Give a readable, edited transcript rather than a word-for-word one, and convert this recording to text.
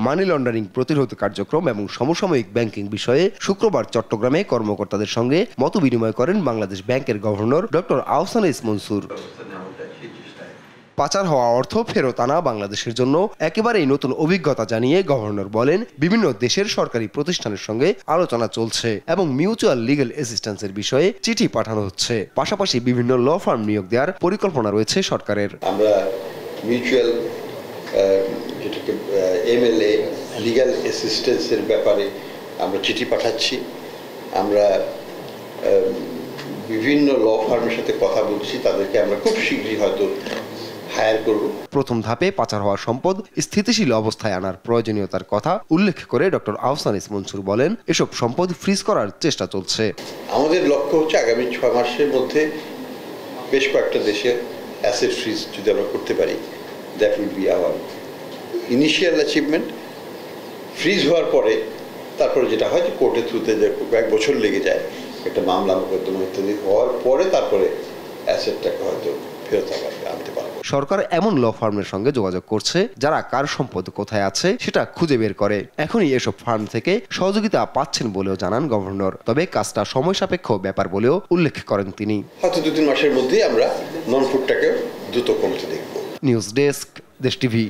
Money laundering প্রতিরোধ কার্যক্রম এবং সমসাময়িক ব্যাংকিং বিষয়ে শুক্রবার চট্টগ্রামে কর্মকর্তাদের সঙ্গে মতবিনিময় করেন বাংলাদেশ ব্যাংকের গভর্নর ডক্টর আহসান ইস মনসুর। পাচার হওয়া অর্থ ফেরত আনা বাংলাদেশের জন্য একেবারেই নতুন অভিজ্ঞতা জানিয়ে গভর্নর বলেন, বিভিন্ন দেশের সরকারি প্রতিষ্ঠানের সঙ্গে আলোচনা চলছে এবং মিউচুয়াল লিগ্যাল অ্যাসিস্ট্যান্সের বিষয়ে চিঠি পাঠানো হচ্ছে। পাশাপাশি বিভিন্ন ল ফার্ম নিয়োগ দেওয়ার পরিকল্পনা রয়েছে সরকারের। আমরা মিউচুয়াল যেটাকে এমএলএ লিগ্যাল অ্যাসিস্ট্যান্সের ব্যাপারে আমরা চিঠি পাঠাচ্ছি। আমরা বিভিন্ন ল ফার্মের সাথে কথা বলছি, তাদেরকে আমরা খুব শীঘ্রই হয়তো হায়ার করব। প্রথম ধাপে পাচার হওয়া সম্পদ স্থিতিশীল অবস্থায় আনার প্রয়োজনীয়তার কথা উল্লেখ করে ডক্টর আহসান ইস মনসুর বলেন, এসব সম্পদ ফ্রিজ করার চেষ্টা চলছে। আমাদের লক্ষ্য হচ্ছে আগামী 6 মাসের মধ্যে বেশ কয়েকটা দেশে অ্যাসেট ফ্রিজ যদি আমরা করতে পারি, that will be hour initial achievement. Fridge হওয়ার পরে তারপরে যেটা হয় যে কোর্টের থ্রুতে যে কয়েক বছর লেগে যায়, একটা মামলা মোকদ্দমা ইত্যাদি হওয়ার পরে তারপরে অ্যাসেটটাকে হয়তো ফেরত আনতে পারবো। সরকার এমন ল ফার্মের সঙ্গে যোগাযোগ করছে যারা কার সম্পদ কোথায় আছে সেটা খুঁজে বের করে। এখনই এসব ফার্ম থেকে সহযোগিতা পাচ্ছেন বলেও জানান গভর্নর। তবে কাজটা সময় সাপেক্ষ ব্যাপার বলেও উল্লেখ করেন তিনি। হয়তো 2-3 মাসের মধ্যেই আমরা নন ফুডটাকে দ্রুত কমতে দেখব। নিউজ ডেস্ক, দেশ টিভি।